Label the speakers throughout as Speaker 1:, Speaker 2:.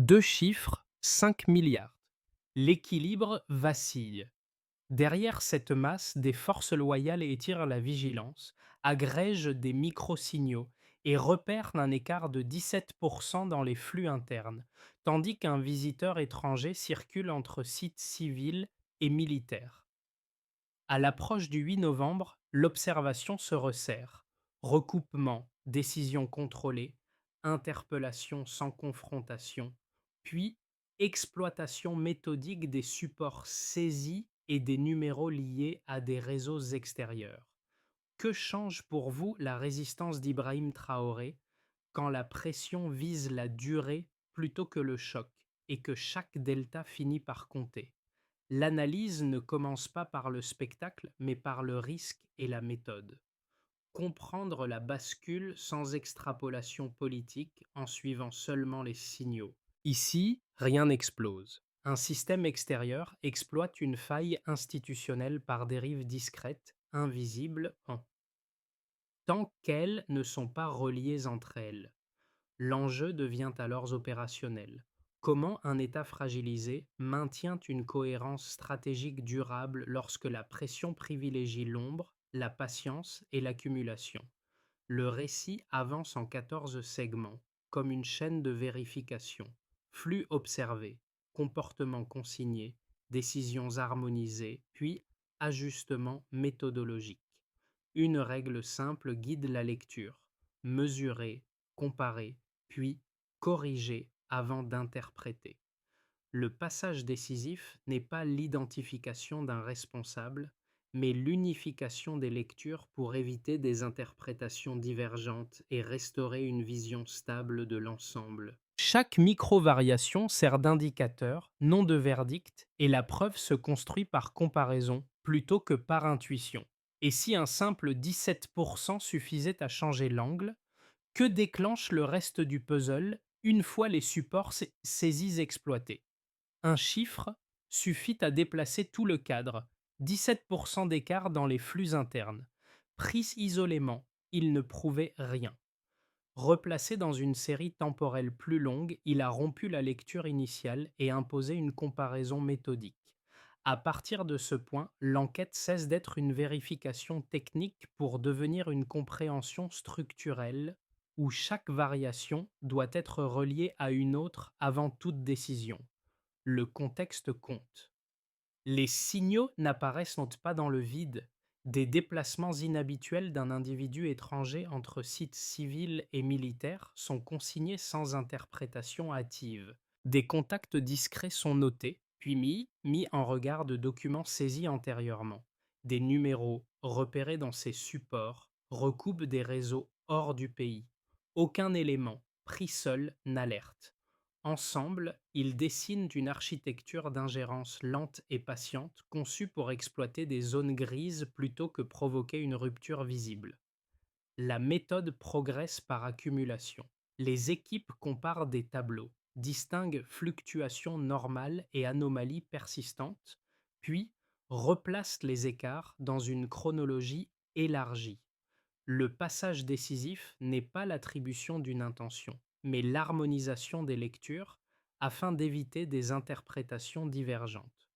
Speaker 1: Deux chiffres, 5 milliards. L'équilibre vacille. Derrière cette masse, des forces loyales étirent la vigilance, agrègent des micro-signaux et repèrent un écart de 17% dans les flux internes, tandis qu'un visiteur étranger circule entre sites civils et militaires. À l'approche du 8 novembre, l'observation se resserre. Recoupement, décision contrôlée, interpellation sans confrontation, puis exploitation méthodique des supports saisis et des numéros liés à des réseaux extérieurs. Que change pour vous la résistance d'Ibrahim Traoré quand la pression vise la durée plutôt que le choc et que chaque delta finit par compter? L'analyse ne commence pas par le spectacle, mais par le risque et la méthode. Comprendre la bascule sans extrapolation politique en suivant seulement les signaux. Ici, rien n'explose. Un système extérieur exploite une faille institutionnelle par dérive discrète, invisible, tant qu'elles ne sont pas reliées entre elles. L'enjeu devient alors opérationnel. Comment un État fragilisé maintient une cohérence stratégique durable lorsque la pression privilégie l'ombre, la patience et l'accumulation? Le récit avance en 14 segments, comme une chaîne de vérification. Flux observé, comportement consigné, décisions harmonisées, puis ajustement méthodologique. Une règle simple guide la lecture: mesurer, comparer, puis corriger avant d'interpréter. Le passage décisif n'est pas l'identification d'un responsable, mais l'unification des lectures pour éviter des interprétations divergentes et restaurer une vision stable de l'ensemble. Chaque micro-variation sert d'indicateur, non de verdict, et la preuve se construit par comparaison plutôt que par intuition. Et si un simple 17% suffisait à changer l'angle, que déclenche le reste du puzzle une fois les supports saisis exploités? Un chiffre suffit à déplacer tout le cadre: 17% d'écart dans les flux internes. Pris isolément, il ne prouvait rien. Replacé dans une série temporelle plus longue, il a rompu la lecture initiale et imposé une comparaison méthodique. À partir de ce point, l'enquête cesse d'être une vérification technique pour devenir une compréhension structurelle où chaque variation doit être reliée à une autre avant toute décision. Le contexte compte. Les signaux n'apparaissent donc pas dans le vide. Des déplacements inhabituels d'un individu étranger entre sites civils et militaires sont consignés sans interprétation hâtive. Des contacts discrets sont notés, puis mis en regard de documents saisis antérieurement. Des numéros repérés dans ces supports recoupent des réseaux hors du pays. Aucun élément, pris seul, n'alerte. Ensemble, ils dessinent une architecture d'ingérence lente et patiente conçue pour exploiter des zones grises plutôt que provoquer une rupture visible. La méthode progresse par accumulation. Les équipes comparent des tableaux, distinguent fluctuations normales et anomalies persistantes, puis replacent les écarts dans une chronologie élargie. Le passage décisif n'est pas l'attribution d'une intention, mais l'harmonisation des lectures afin d'éviter des interprétations divergentes.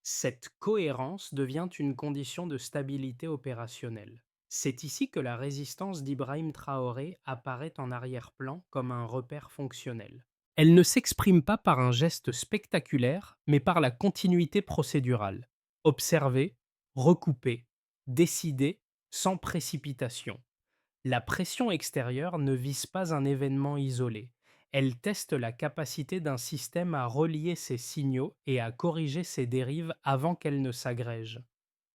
Speaker 1: Cette cohérence devient une condition de stabilité opérationnelle. C'est ici que la résistance d'Ibrahim Traoré apparaît en arrière-plan comme un repère fonctionnel. Elle ne s'exprime pas par un geste spectaculaire, mais par la continuité procédurale. Observer, recouper, décider sans précipitation. La pression extérieure ne vise pas un événement isolé. Elle teste la capacité d'un système à relier ses signaux et à corriger ses dérives avant qu'elles ne s'agrègent.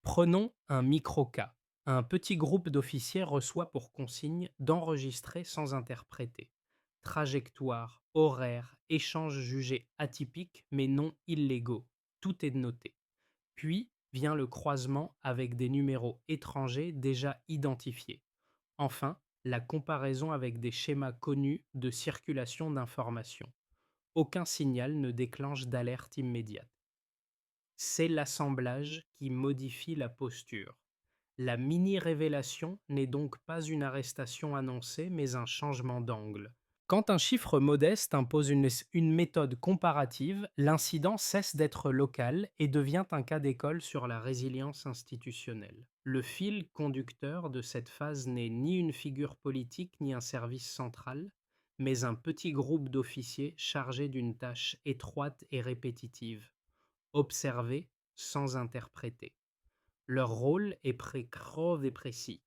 Speaker 1: Prenons un micro-cas. Un petit groupe d'officiers reçoit pour consigne d'enregistrer sans interpréter. Trajectoire, horaire, échanges jugés atypiques mais non illégaux. Tout est noté. Puis vient le croisement avec des numéros étrangers déjà identifiés. Enfin, la comparaison avec des schémas connus de circulation d'informations. Aucun signal ne déclenche d'alerte immédiate. C'est l'assemblage qui modifie la posture. La mini-révélation n'est donc pas une arrestation annoncée, mais un changement d'angle. Quand un chiffre modeste impose une méthode comparative, l'incident cesse d'être local et devient un cas d'école sur la résilience institutionnelle. Le fil conducteur de cette phase n'est ni une figure politique ni un service central, mais un petit groupe d'officiers chargés d'une tâche étroite et répétitive: observer sans interpréter. Leur rôle est grave et précis: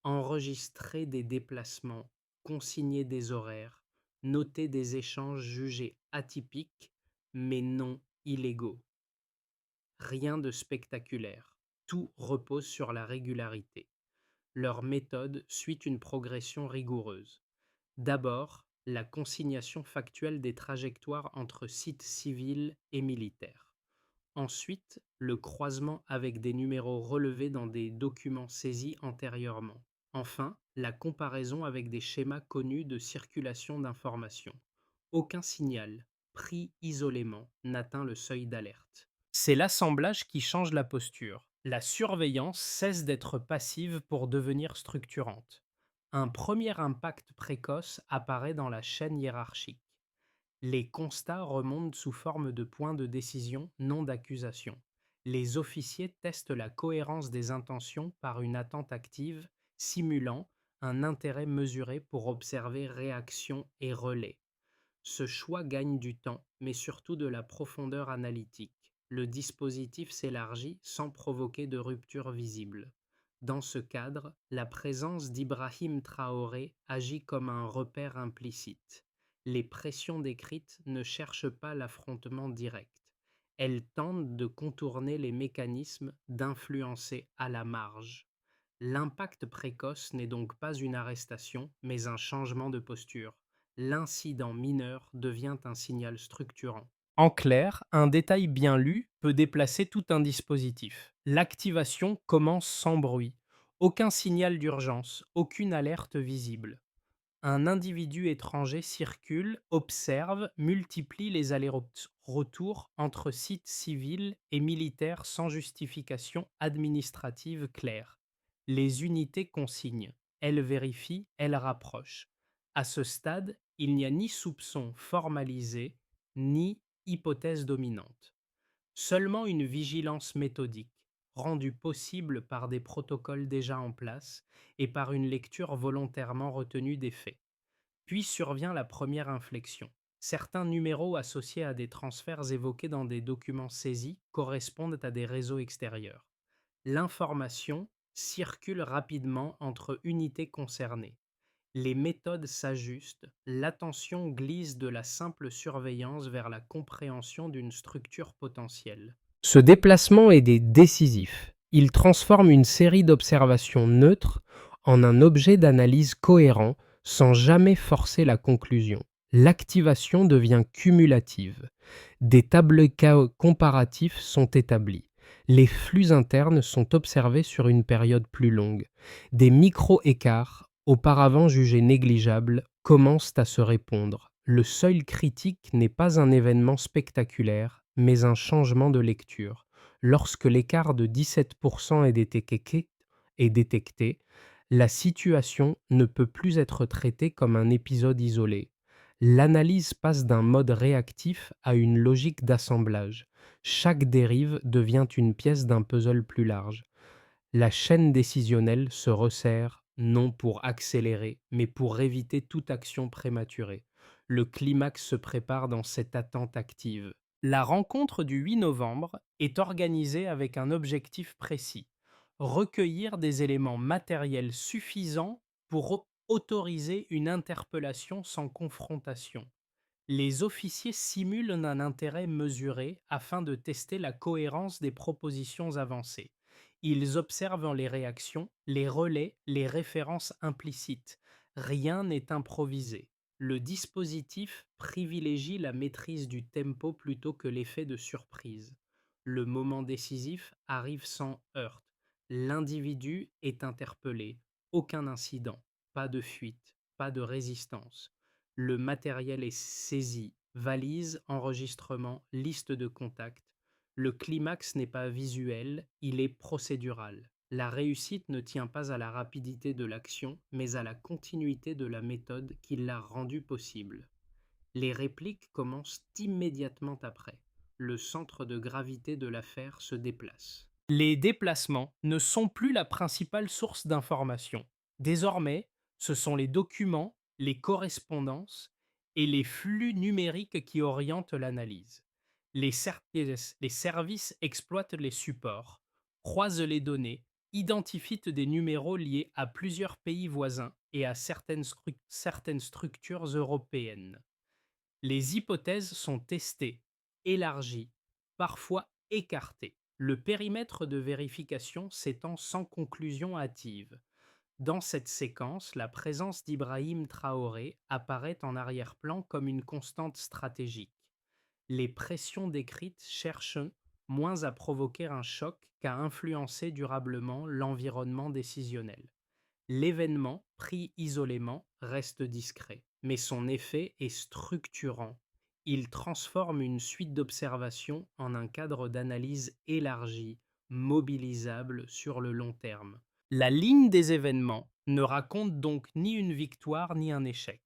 Speaker 1: enregistrer des déplacements, consigner des horaires, noter des échanges jugés atypiques, mais non illégaux. Rien de spectaculaire. Tout repose sur la régularité. Leur méthode suit une progression rigoureuse. D'abord, la consignation factuelle des trajectoires entre sites civils et militaires. Ensuite, le croisement avec des numéros relevés dans des documents saisis antérieurement. Enfin, la comparaison avec des schémas connus de circulation d'informations. Aucun signal, pris isolément, n'atteint le seuil d'alerte. C'est l'assemblage qui change la posture. La surveillance cesse d'être passive pour devenir structurante. Un premier impact précoce apparaît dans la chaîne hiérarchique. Les constats remontent sous forme de points de décision, non d'accusation. Les officiers testent la cohérence des intentions par une attente active, simulant un intérêt mesuré pour observer réaction et relais. Ce choix gagne du temps, mais surtout de la profondeur analytique. Le dispositif s'élargit sans provoquer de rupture visible. Dans ce cadre, la présence d'Ibrahim Traoré agit comme un repère implicite. Les pressions décrites ne cherchent pas l'affrontement direct. Elles tentent de contourner les mécanismes, d'influencer à la marge. L'impact précoce n'est donc pas une arrestation, mais un changement de posture. L'incident mineur devient un signal structurant. En clair, un détail bien lu peut déplacer tout un dispositif. L'activation commence sans bruit. Aucun signal d'urgence, aucune alerte visible. Un individu étranger circule, observe, multiplie les allers-retours entre sites civils et militaires sans justification administrative claire. Les unités consignent, elles vérifient, elles rapprochent. À ce stade, il n'y a ni soupçon formalisé, ni hypothèse dominante. Seulement une vigilance méthodique, rendue possible par des protocoles déjà en place et par une lecture volontairement retenue des faits. Puis survient la première inflexion. Certains numéros associés à des transferts évoqués dans des documents saisis correspondent à des réseaux extérieurs. L'information circule rapidement entre unités concernées. Les méthodes s'ajustent, l'attention glisse de la simple surveillance vers la compréhension d'une structure potentielle. Ce déplacement est décisif. Il transforme une série d'observations neutres en un objet d'analyse cohérent sans jamais forcer la conclusion. L'activation devient cumulative. Des tableaux comparatifs sont établis. Les flux internes sont observés sur une période plus longue. Des micro-écarts, auparavant jugés négligeables, commencent à se répondre. Le seuil critique n'est pas un événement spectaculaire, mais un changement de lecture. Lorsque l'écart de 17% est détecté, la situation ne peut plus être traitée comme un épisode isolé. L'analyse passe d'un mode réactif à une logique d'assemblage. Chaque dérive devient une pièce d'un puzzle plus large. La chaîne décisionnelle se resserre, non pour accélérer, mais pour éviter toute action prématurée. Le climax se prépare dans cette attente active. La rencontre du 8 novembre est organisée avec un objectif précis: recueillir des éléments matériels suffisants pour autoriser une interpellation sans confrontation. Les officiers simulent un intérêt mesuré afin de tester la cohérence des propositions avancées. Ils observent les réactions, les relais, les références implicites. Rien n'est improvisé. Le dispositif privilégie la maîtrise du tempo plutôt que l'effet de surprise. Le moment décisif arrive sans heurte. L'individu est interpellé. Aucun incident, pas de fuite, pas de résistance. Le matériel est saisi, valise, enregistrement, liste de contacts. Le climax n'est pas visuel, il est procédural. La réussite ne tient pas à la rapidité de l'action, mais à la continuité de la méthode qui l'a rendue possible. Les répliques commencent immédiatement après. Le centre de gravité de l'affaire se déplace. Les déplacements ne sont plus la principale source d'information. Désormais, ce sont les documents, les correspondances et les flux numériques qui orientent l'analyse. Les services exploitent les supports, croisent les données, identifient des numéros liés à plusieurs pays voisins et à certaines structures européennes. Les hypothèses sont testées, élargies, parfois écartées. Le périmètre de vérification s'étend sans conclusion hâtive. Dans cette séquence, la présence d'Ibrahim Traoré apparaît en arrière-plan comme une constante stratégique. Les pressions décrites cherchent moins à provoquer un choc qu'à influencer durablement l'environnement décisionnel. L'événement, pris isolément, reste discret, mais son effet est structurant. Il transforme une suite d'observations en un cadre d'analyse élargi, mobilisable sur le long terme. La ligne des événements ne raconte donc ni une victoire ni un échec.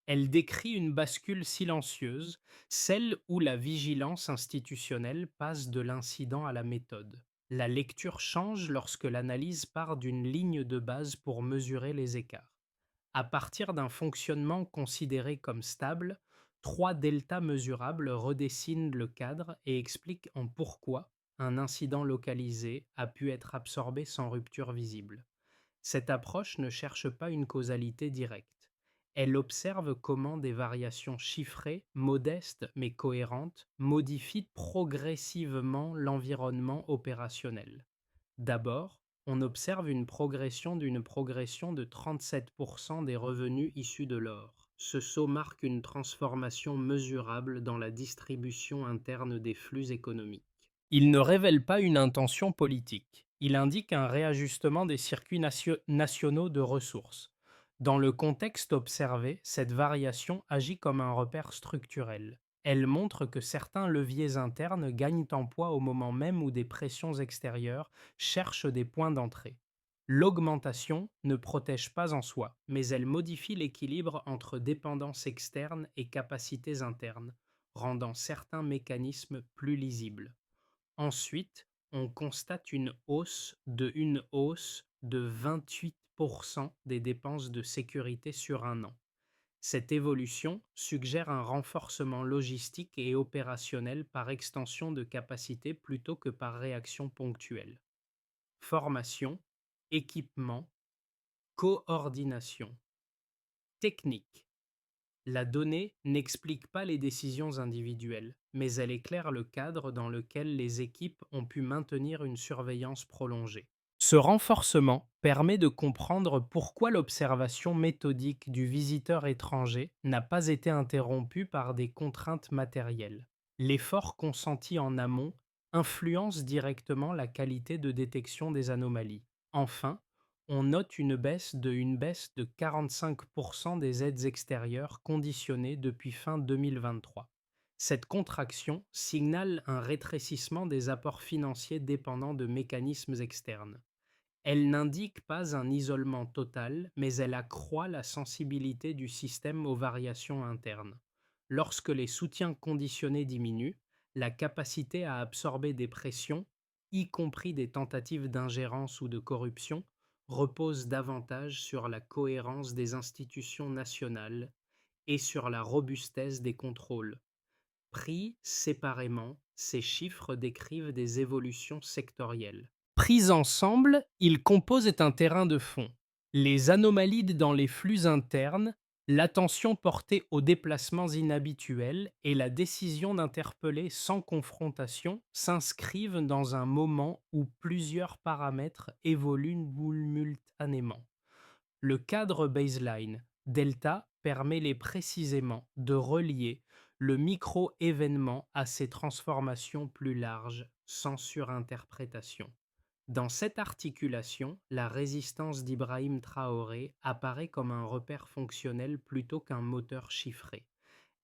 Speaker 1: Elle décrit une bascule silencieuse, celle où la vigilance institutionnelle passe de l'incident à la méthode. La lecture change lorsque l'analyse part d'une ligne de base pour mesurer les écarts. À partir d'un fonctionnement considéré comme stable, trois deltas mesurables redessinent le cadre et expliquent en pourquoi un incident localisé a pu être absorbé sans rupture visible. Cette approche ne cherche pas une causalité directe. Elle observe comment des variations chiffrées, modestes mais cohérentes, modifient progressivement l'environnement opérationnel. D'abord, on observe d'une progression de 37% des revenus issus de l'or. Ce saut marque une transformation mesurable dans la distribution interne des flux économiques. Il ne révèle pas une intention politique. Il indique un réajustement des circuits nationaux de ressources. Dans le contexte observé, cette variation agit comme un repère structurel. Elle montre que certains leviers internes gagnent en poids au moment même où des pressions extérieures cherchent des points d'entrée. L'augmentation ne protège pas en soi, mais elle modifie l'équilibre entre dépendance externe et capacités internes, rendant certains mécanismes plus lisibles. Ensuite, on constate une hausse de 28% des dépenses de sécurité sur un an. Cette évolution suggère un renforcement logistique et opérationnel par extension de capacité plutôt que par réaction ponctuelle. Formation, équipement, coordination. Technique. La donnée n'explique pas les décisions individuelles, mais elle éclaire le cadre dans lequel les équipes ont pu maintenir une surveillance prolongée. Ce renforcement permet de comprendre pourquoi l'observation méthodique du visiteur étranger n'a pas été interrompue par des contraintes matérielles. L'effort consenti en amont influence directement la qualité de détection des anomalies. Enfin, on note une baisse de 45% des aides extérieures conditionnées depuis fin 2023. Cette contraction signale un rétrécissement des apports financiers dépendant de mécanismes externes. Elle n'indique pas un isolement total, mais elle accroît la sensibilité du système aux variations internes. Lorsque les soutiens conditionnés diminuent, la capacité à absorber des pressions, y compris des tentatives d'ingérence ou de corruption, repose davantage sur la cohérence des institutions nationales et sur la robustesse des contrôles. Pris séparément, ces chiffres décrivent des évolutions sectorielles. Pris ensemble, ils composent un terrain de fond. Les anomalies dans les flux internes, l'attention portée aux déplacements inhabituels et la décision d'interpeller sans confrontation s'inscrivent dans un moment où plusieurs paramètres évoluent simultanément. Le cadre baseline delta permet précisément de relier le micro-événement à ces transformations plus larges, sans surinterprétation. Dans cette articulation, la résistance d'Ibrahim Traoré apparaît comme un repère fonctionnel plutôt qu'un moteur chiffré.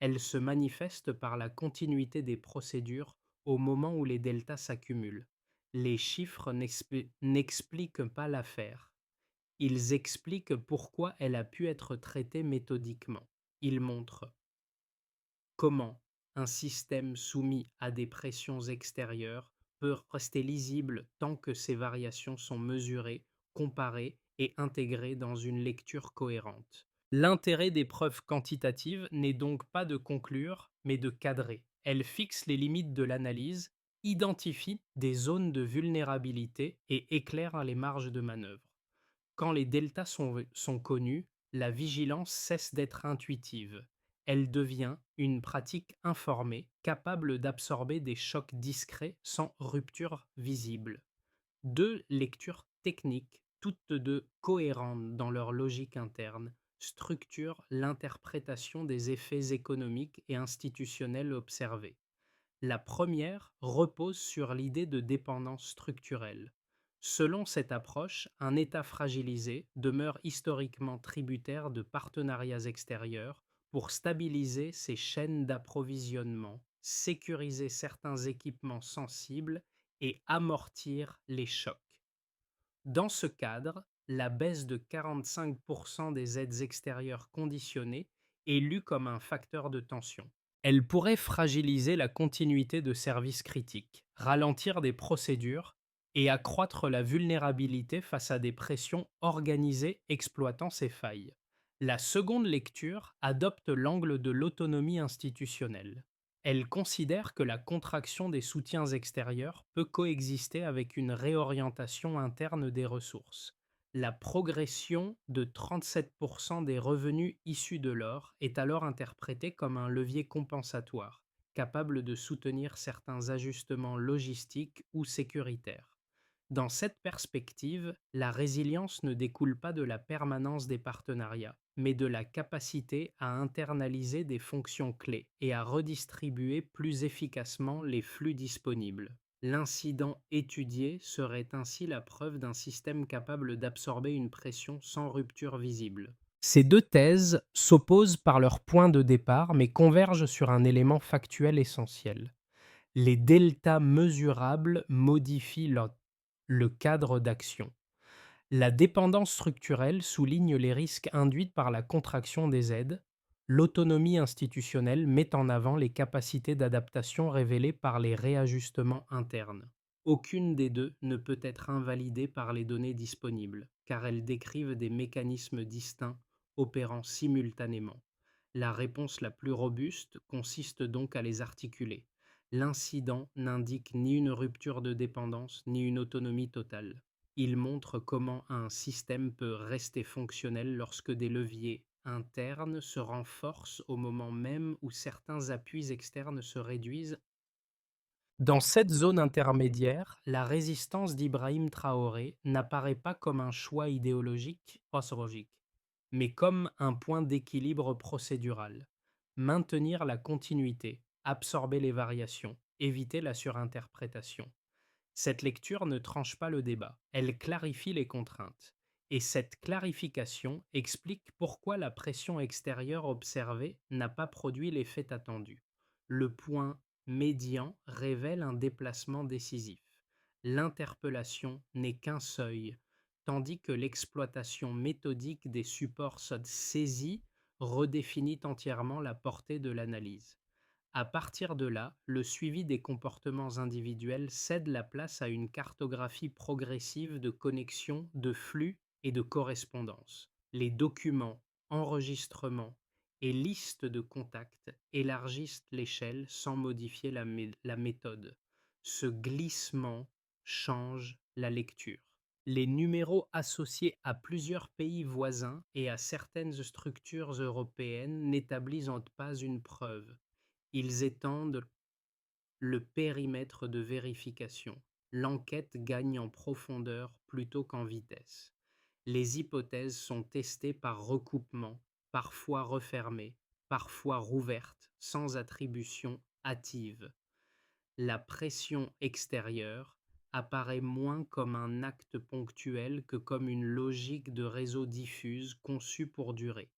Speaker 1: Elle se manifeste par la continuité des procédures au moment où les deltas s'accumulent. Les chiffres n'expliquent pas l'affaire. Ils expliquent pourquoi elle a pu être traitée méthodiquement. Ils montrent comment un système soumis à des pressions extérieures peut rester lisible tant que ces variations sont mesurées, comparées et intégrées dans une lecture cohérente. L'intérêt des preuves quantitatives n'est donc pas de conclure, mais de cadrer. Elles fixent les limites de l'analyse, identifient des zones de vulnérabilité et éclairent les marges de manœuvre. Quand les deltas sont connus, la vigilance cesse d'être intuitive. Elle devient une pratique informée, capable d'absorber des chocs discrets sans rupture visible. Deux lectures techniques, toutes deux cohérentes dans leur logique interne, structurent l'interprétation des effets économiques et institutionnels observés. La première repose sur l'idée de dépendance structurelle. Selon cette approche, un État fragilisé demeure historiquement tributaire de partenariats extérieurs pour stabiliser ses chaînes d'approvisionnement, sécuriser certains équipements sensibles et amortir les chocs. Dans ce cadre, la baisse de 45% des aides extérieures conditionnées est lue comme un facteur de tension. Elle pourrait fragiliser la continuité de services critiques, ralentir des procédures et accroître la vulnérabilité face à des pressions organisées exploitant ces failles. La seconde lecture adopte l'angle de l'autonomie institutionnelle. Elle considère que la contraction des soutiens extérieurs peut coexister avec une réorientation interne des ressources. La progression de 37% des revenus issus de l'or est alors interprétée comme un levier compensatoire, capable de soutenir certains ajustements logistiques ou sécuritaires. Dans cette perspective, la résilience ne découle pas de la permanence des partenariats, mais de la capacité à internaliser des fonctions clés et à redistribuer plus efficacement les flux disponibles. L'incident étudié serait ainsi la preuve d'un système capable d'absorber une pression sans rupture visible. Ces deux thèses s'opposent par leur point de départ, mais convergent sur un élément factuel essentiel. Les deltas mesurables modifient le cadre d'action. La dépendance structurelle souligne les risques induits par la contraction des aides. L'autonomie institutionnelle met en avant les capacités d'adaptation révélées par les réajustements internes. Aucune des deux ne peut être invalidée par les données disponibles, car elles décrivent des mécanismes distincts opérant simultanément. La réponse la plus robuste consiste donc à les articuler. L'incident n'indique ni une rupture de dépendance ni une autonomie totale. Il montre comment un système peut rester fonctionnel lorsque des leviers internes se renforcent au moment même où certains appuis externes se réduisent. Dans cette zone intermédiaire, la résistance d'Ibrahim Traoré n'apparaît pas comme un choix idéologique, postologique, mais comme un point d'équilibre procédural. Maintenir la continuité, absorber les variations, éviter la surinterprétation. Cette lecture ne tranche pas le débat, elle clarifie les contraintes. Et cette clarification explique pourquoi la pression extérieure observée n'a pas produit l'effet attendu. Le point médian révèle un déplacement décisif. L'interpellation n'est qu'un seuil, tandis que l'exploitation méthodique des supports saisis redéfinit entièrement la portée de l'analyse. À partir de là, le suivi des comportements individuels cède la place à une cartographie progressive de connexions, de flux et de correspondances. Les documents, enregistrements et listes de contacts élargissent l'échelle sans modifier la méthode. Ce glissement change la lecture. Les numéros associés à plusieurs pays voisins et à certaines structures européennes n'établissent pas une preuve. Ils étendent le périmètre de vérification. L'enquête gagne en profondeur plutôt qu'en vitesse. Les hypothèses sont testées par recoupement, parfois refermées, parfois rouvertes, sans attribution hâtive. La pression extérieure apparaît moins comme un acte ponctuel que comme une logique de réseau diffuse conçue pour durer.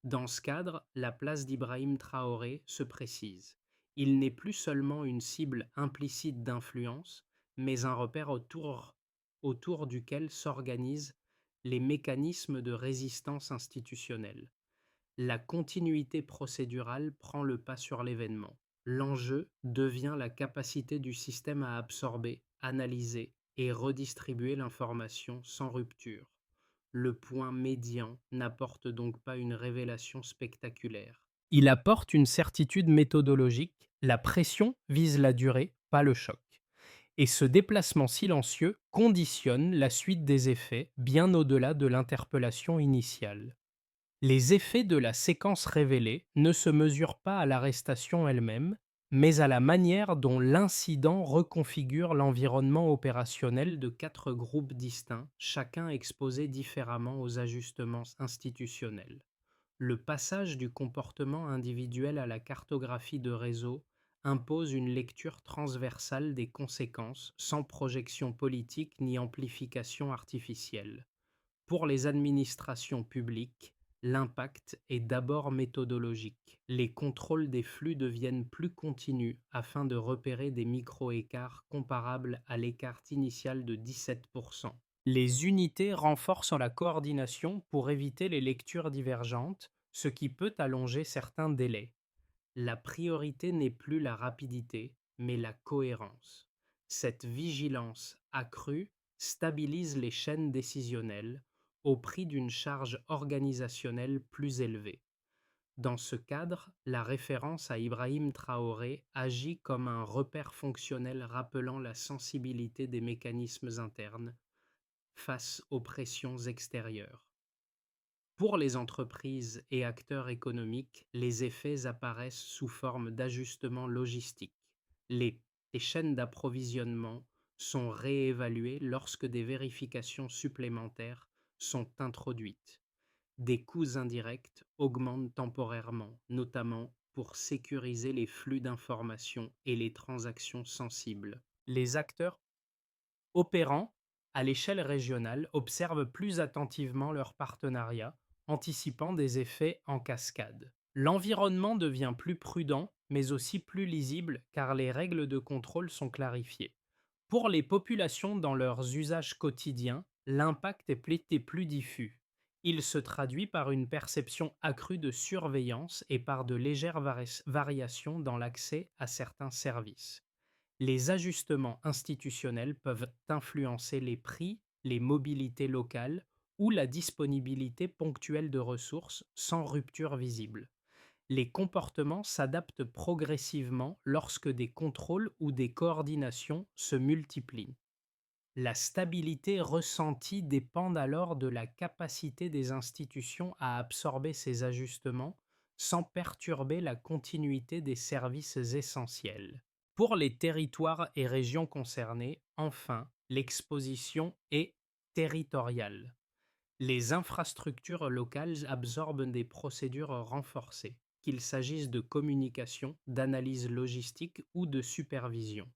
Speaker 1: Dans ce cadre, la place d'Ibrahim Traoré se précise. Il n'est plus seulement une cible implicite d'influence, mais un repère autour duquel s'organisent les mécanismes de résistance institutionnelle. La continuité procédurale prend le pas sur l'événement. L'enjeu devient la capacité du système à absorber, analyser et redistribuer l'information sans rupture. Le point médian n'apporte donc pas une révélation spectaculaire. Il apporte une certitude méthodologique, la pression vise la durée, pas le choc. Et ce déplacement silencieux conditionne la suite des effets bien au-delà de l'interpellation initiale. Les effets de la séquence révélée ne se mesurent pas à l'arrestation elle-même, mais à la manière dont l'incident reconfigure l'environnement opérationnel de quatre groupes distincts, chacun exposé différemment aux ajustements institutionnels. Le passage du comportement individuel à la cartographie de réseau impose une lecture transversale des conséquences sans projection politique ni amplification artificielle. Pour les administrations publiques, l'impact est d'abord méthodologique. Les contrôles des flux deviennent plus continus afin de repérer des micro-écarts comparables à l'écart initial de 17%. Les unités renforcent la coordination pour éviter les lectures divergentes, ce qui peut allonger certains délais. La priorité n'est plus la rapidité, mais la cohérence. Cette vigilance accrue stabilise les chaînes décisionnelles au prix d'une charge organisationnelle plus élevée. Dans ce cadre, la référence à Ibrahim Traoré agit comme un repère fonctionnel rappelant la sensibilité des mécanismes internes face aux pressions extérieures. Pour les entreprises et acteurs économiques, les effets apparaissent sous forme d'ajustements logistiques. Les, les chaînes d'approvisionnement sont réévaluées lorsque des vérifications supplémentaires sont introduites. Des coûts indirects augmentent temporairement, notamment pour sécuriser les flux d'informations et les transactions sensibles. Les acteurs opérant à l'échelle régionale observent plus attentivement leurs partenariats, anticipant des effets en cascade. L'environnement devient plus prudent, mais aussi plus lisible car les règles de contrôle sont clarifiées. Pour les populations dans leurs usages quotidiens, l'impact est plus diffus. Il se traduit par une perception accrue de surveillance et par de légères variations dans l'accès à certains services. Les ajustements institutionnels peuvent influencer les prix, les mobilités locales ou la disponibilité ponctuelle de ressources sans rupture visible. Les comportements s'adaptent progressivement lorsque des contrôles ou des coordinations se multiplient. La stabilité ressentie dépend alors de la capacité des institutions à absorber ces ajustements sans perturber la continuité des services essentiels. Pour les territoires et régions concernés, enfin, l'exposition est territoriale. Les infrastructures locales absorbent des procédures renforcées, qu'il s'agisse de communication, d'analyse logistique ou de supervision.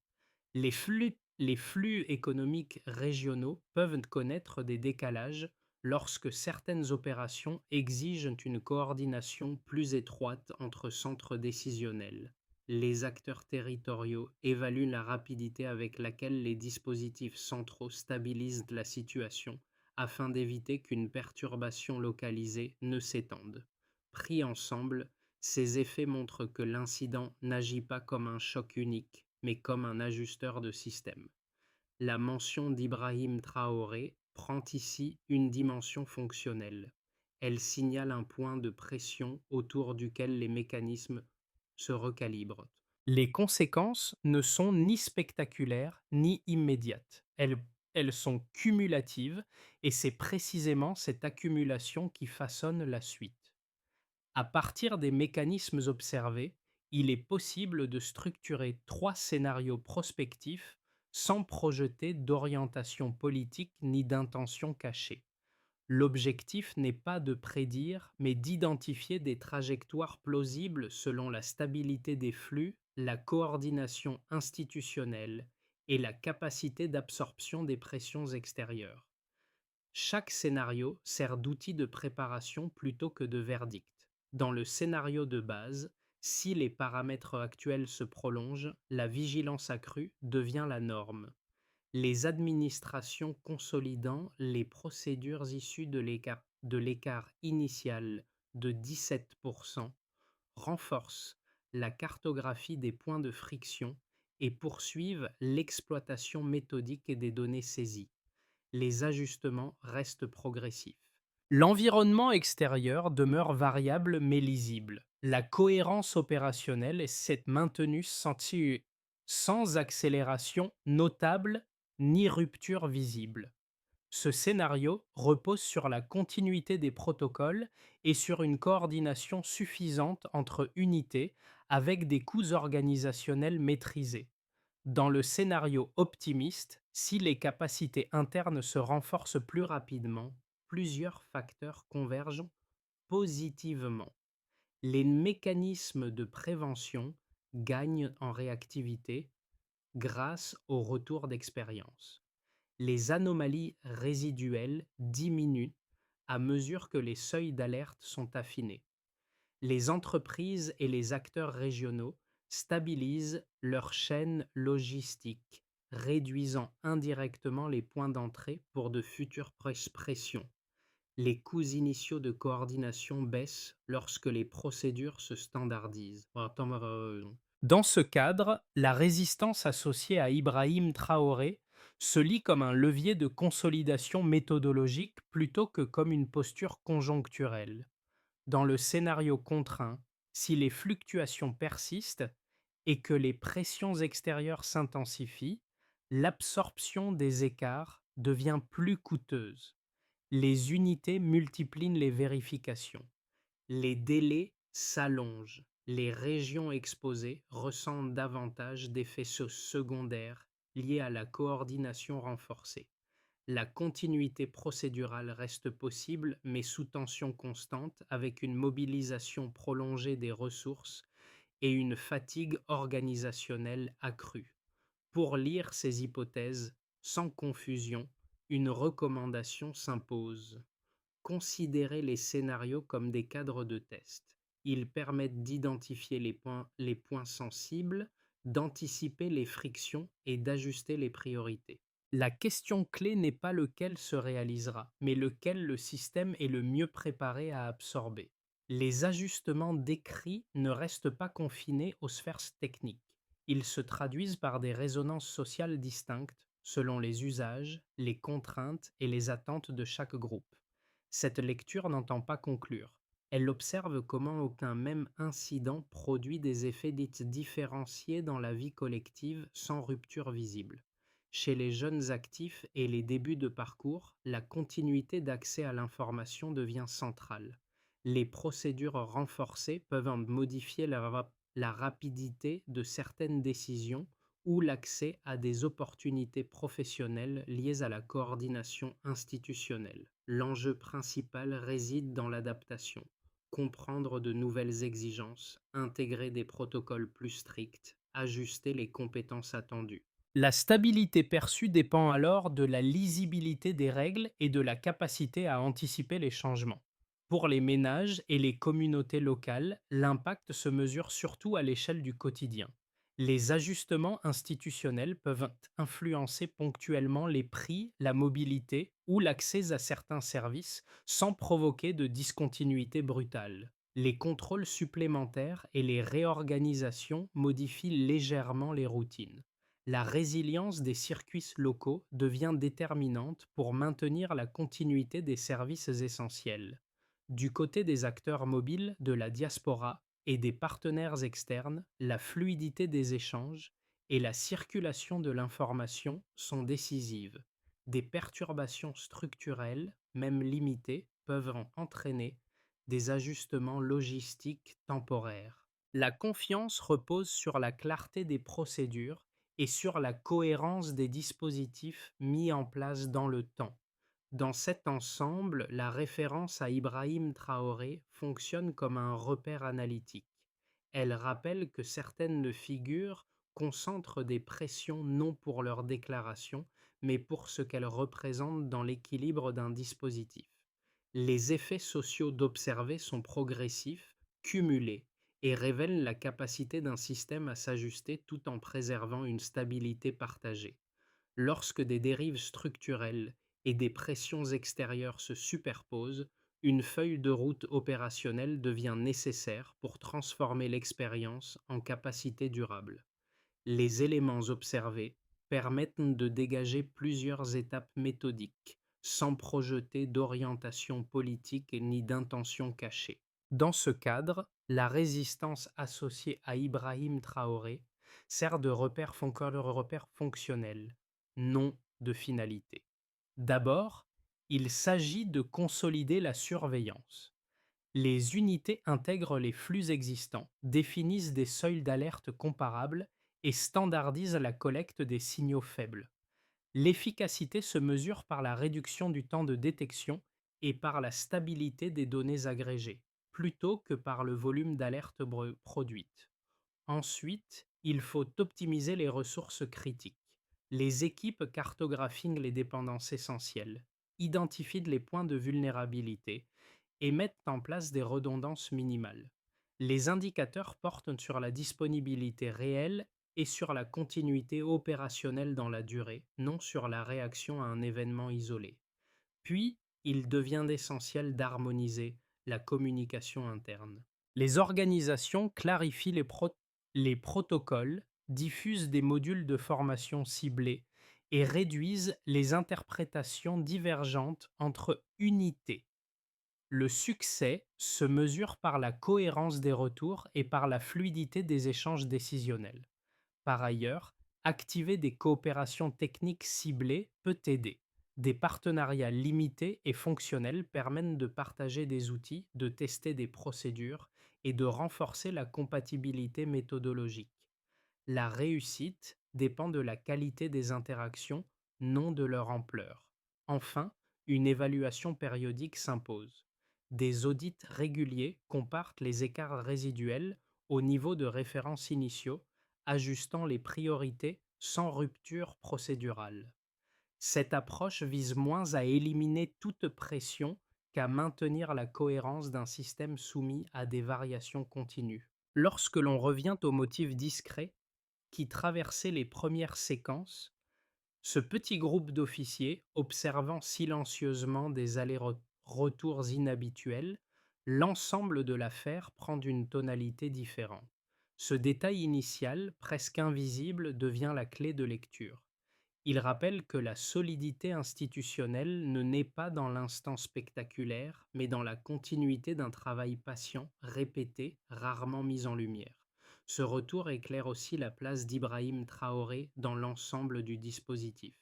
Speaker 1: Les flux économiques régionaux peuvent connaître des décalages lorsque certaines opérations exigent une coordination plus étroite entre centres décisionnels. Les acteurs territoriaux évaluent la rapidité avec laquelle les dispositifs centraux stabilisent la situation afin d'éviter qu'une perturbation localisée ne s'étende. Pris ensemble, ces effets montrent que l'incident n'agit pas comme un choc unique, mais comme un ajusteur de système. La mention d'Ibrahim Traoré prend ici une dimension fonctionnelle. Elle signale un point de pression autour duquel les mécanismes se recalibrent. Les conséquences ne sont ni spectaculaires ni immédiates. Elles sont cumulatives et c'est précisément cette accumulation qui façonne la suite. À partir des mécanismes observés, il est possible de structurer trois scénarios prospectifs sans projeter d'orientation politique ni d'intention cachée. L'objectif n'est pas de prédire, mais d'identifier des trajectoires plausibles selon la stabilité des flux, la coordination institutionnelle et la capacité d'absorption des pressions extérieures. Chaque scénario sert d'outil de préparation plutôt que de verdict. Dans le scénario de base, si les paramètres actuels se prolongent, la vigilance accrue devient la norme. Les administrations consolidant les procédures issues de l'écart initial de 17% renforcent la cartographie des points de friction et poursuivent l'exploitation méthodique et des données saisies. Les ajustements restent progressifs. L'environnement extérieur demeure variable mais lisible. La cohérence opérationnelle s'est maintenue sans accélération notable ni rupture visible. Ce scénario repose sur la continuité des protocoles et sur une coordination suffisante entre unités avec des coûts organisationnels maîtrisés. Dans le scénario optimiste, si les capacités internes se renforcent plus rapidement, plusieurs facteurs convergent positivement. Les mécanismes de prévention gagnent en réactivité grâce au retour d'expérience. Les anomalies résiduelles diminuent à mesure que les seuils d'alerte sont affinés. Les entreprises et les acteurs régionaux stabilisent leur chaîne logistique, réduisant indirectement les points d'entrée pour de futures pressions. Les coûts initiaux de coordination baissent lorsque les procédures se standardisent. Dans ce cadre, la résistance associée à Ibrahim Traoré se lit comme un levier de consolidation méthodologique plutôt que comme une posture conjoncturelle. Dans le scénario contraint, si les fluctuations persistent et que les pressions extérieures s'intensifient, l'absorption des écarts devient plus coûteuse. Les unités multiplient les vérifications. Les délais s'allongent. Les régions exposées ressentent davantage d'effets secondaires liés à la coordination renforcée. La continuité procédurale reste possible, mais sous tension constante, avec une mobilisation prolongée des ressources et une fatigue organisationnelle accrue. Pour lire ces hypothèses sans confusion, une recommandation s'impose. Considérer les scénarios comme des cadres de test. Ils permettent d'identifier les points sensibles, d'anticiper les frictions et d'ajuster les priorités. La question clé n'est pas lequel se réalisera, mais lequel le système est le mieux préparé à absorber. Les ajustements décrits ne restent pas confinés aux sphères techniques. Ils se traduisent par des résonances sociales distinctes selon les usages, les contraintes et les attentes de chaque groupe. Cette lecture n'entend pas conclure. Elle observe comment aucun même incident produit des effets dits différenciés dans la vie collective sans rupture visible. Chez les jeunes actifs et les débuts de parcours, la continuité d'accès à l'information devient centrale. Les procédures renforcées peuvent en modifier la rapidité de certaines décisions ou l'accès à des opportunités professionnelles liées à la coordination institutionnelle. L'enjeu principal réside dans l'adaptation, comprendre de nouvelles exigences, intégrer des protocoles plus stricts, ajuster les compétences attendues. La stabilité perçue dépend alors de la lisibilité des règles et de la capacité à anticiper les changements. Pour les ménages et les communautés locales, l'impact se mesure surtout à l'échelle du quotidien. Les ajustements institutionnels peuvent influencer ponctuellement les prix, la mobilité ou l'accès à certains services sans provoquer de discontinuité brutale. Les contrôles supplémentaires et les réorganisations modifient légèrement les routines. La résilience des circuits locaux devient déterminante pour maintenir la continuité des services essentiels. Du côté des acteurs mobiles, de la diaspora et des partenaires externes, la fluidité des échanges et la circulation de l'information sont décisives. Des perturbations structurelles, même limitées, peuvent entraîner des ajustements logistiques temporaires. La confiance repose sur la clarté des procédures et sur la cohérence des dispositifs mis en place dans le temps. Dans cet ensemble, la référence à Ibrahim Traoré fonctionne comme un repère analytique. Elle rappelle que certaines figures concentrent des pressions non pour leur déclaration, mais pour ce qu'elles représentent dans l'équilibre d'un dispositif. Les effets sociaux d'observer sont progressifs, cumulés, et révèlent la capacité d'un système à s'ajuster tout en préservant une stabilité partagée. Lorsque des dérives structurelles et des pressions extérieures se superposent, une feuille de route opérationnelle devient nécessaire pour transformer l'expérience en capacité durable. Les éléments observés permettent de dégager plusieurs étapes méthodiques, sans projeter d'orientation politique ni d'intention cachée. Dans ce cadre, la résistance associée à Ibrahim Traoré sert de repère fonctionnel, non de finalité. D'abord, il s'agit de consolider la surveillance. Les unités intègrent les flux existants, définissent des seuils d'alerte comparables et standardisent la collecte des signaux faibles. L'efficacité se mesure par la réduction du temps de détection et par la stabilité des données agrégées, plutôt que par le volume d'alertes produites. Ensuite, il faut optimiser les ressources critiques. Les équipes cartographient les dépendances essentielles, identifient les points de vulnérabilité et mettent en place des redondances minimales. Les indicateurs portent sur la disponibilité réelle et sur la continuité opérationnelle dans la durée, non sur la réaction à un événement isolé. Puis, il devient essentiel d'harmoniser la communication interne. Les organisations clarifient les protocoles, diffusent des modules de formation ciblés et réduisent les interprétations divergentes entre unités. Le succès se mesure par la cohérence des retours et par la fluidité des échanges décisionnels. Par ailleurs, activer des coopérations techniques ciblées peut aider. Des partenariats limités et fonctionnels permettent de partager des outils, de tester des procédures et de renforcer la compatibilité méthodologique. La réussite dépend de la qualité des interactions, non de leur ampleur. Enfin, une évaluation périodique s'impose. Des audits réguliers comparent les écarts résiduels au niveau de référence initiaux, ajustant les priorités sans rupture procédurale. Cette approche vise moins à éliminer toute pression qu'à maintenir la cohérence d'un système soumis à des variations continues. Lorsque l'on revient aux motifs discrets qui traversaient les premières séquences, ce petit groupe d'officiers, observant silencieusement des allers-retours inhabituels, l'ensemble de l'affaire prend une tonalité différente. Ce détail initial, presque invisible, devient la clé de lecture. Il rappelle que la solidité institutionnelle ne naît pas dans l'instant spectaculaire, mais dans la continuité d'un travail patient, répété, rarement mis en lumière. Ce retour éclaire aussi la place d'Ibrahim Traoré dans l'ensemble du dispositif.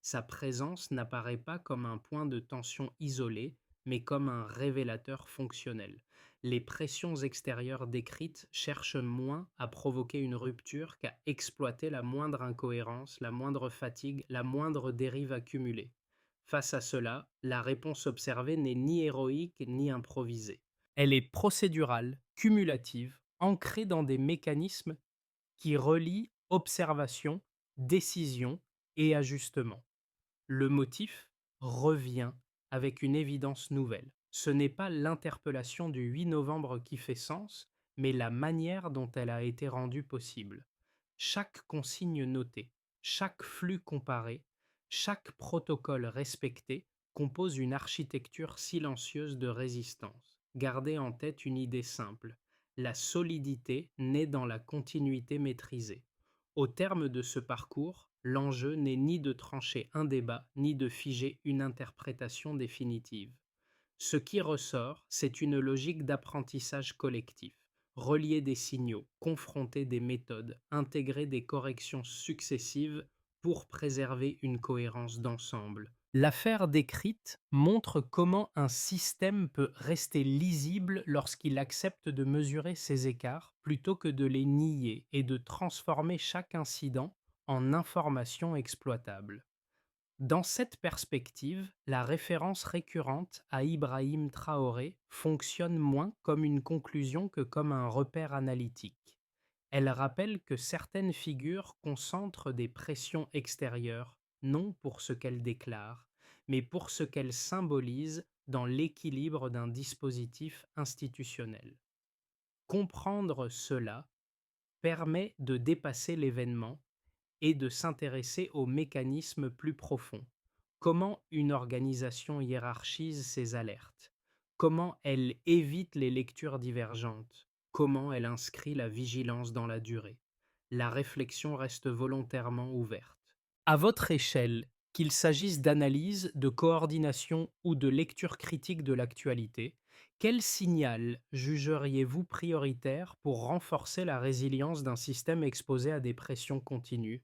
Speaker 1: Sa présence n'apparaît pas comme un point de tension isolé, mais comme un révélateur fonctionnel. Les pressions extérieures décrites cherchent moins à provoquer une rupture qu'à exploiter la moindre incohérence, la moindre fatigue, la moindre dérive accumulée. Face à cela, la réponse observée n'est ni héroïque ni improvisée. Elle est procédurale, cumulative, ancrée dans des mécanismes qui relient observation, décision et ajustement. Le motif revient avec une évidence nouvelle. Ce n'est pas l'interpellation du 8 novembre qui fait sens, mais la manière dont elle a été rendue possible. Chaque consigne notée, chaque flux comparé, chaque protocole respecté compose une architecture silencieuse de résistance. Gardez en tête une idée simple. La solidité naît dans la continuité maîtrisée. Au terme de ce parcours, l'enjeu n'est ni de trancher un débat, ni de figer une interprétation définitive. Ce qui ressort, c'est une logique d'apprentissage collectif. Relier des signaux, confronter des méthodes, intégrer des corrections successives pour préserver une cohérence d'ensemble. L'affaire décrite montre comment un système peut rester lisible lorsqu'il accepte de mesurer ses écarts plutôt que de les nier et de transformer chaque incident en information exploitable. Dans cette perspective, la référence récurrente à Ibrahim Traoré fonctionne moins comme une conclusion que comme un repère analytique. Elle rappelle que certaines figures concentrent des pressions extérieures, non pour ce qu'elles déclarent, mais pour ce qu'elles symbolisent dans l'équilibre d'un dispositif institutionnel. Comprendre cela permet de dépasser l'événement est de s'intéresser aux mécanismes plus profonds. Comment une organisation hiérarchise ses alertes? Comment elle évite les lectures divergentes? Comment elle inscrit la vigilance dans la durée? La réflexion reste volontairement ouverte. À votre échelle, qu'il s'agisse d'analyse, de coordination ou de lecture critique de l'actualité, quel signal jugeriez-vous prioritaire pour renforcer la résilience d'un système exposé à des pressions continues?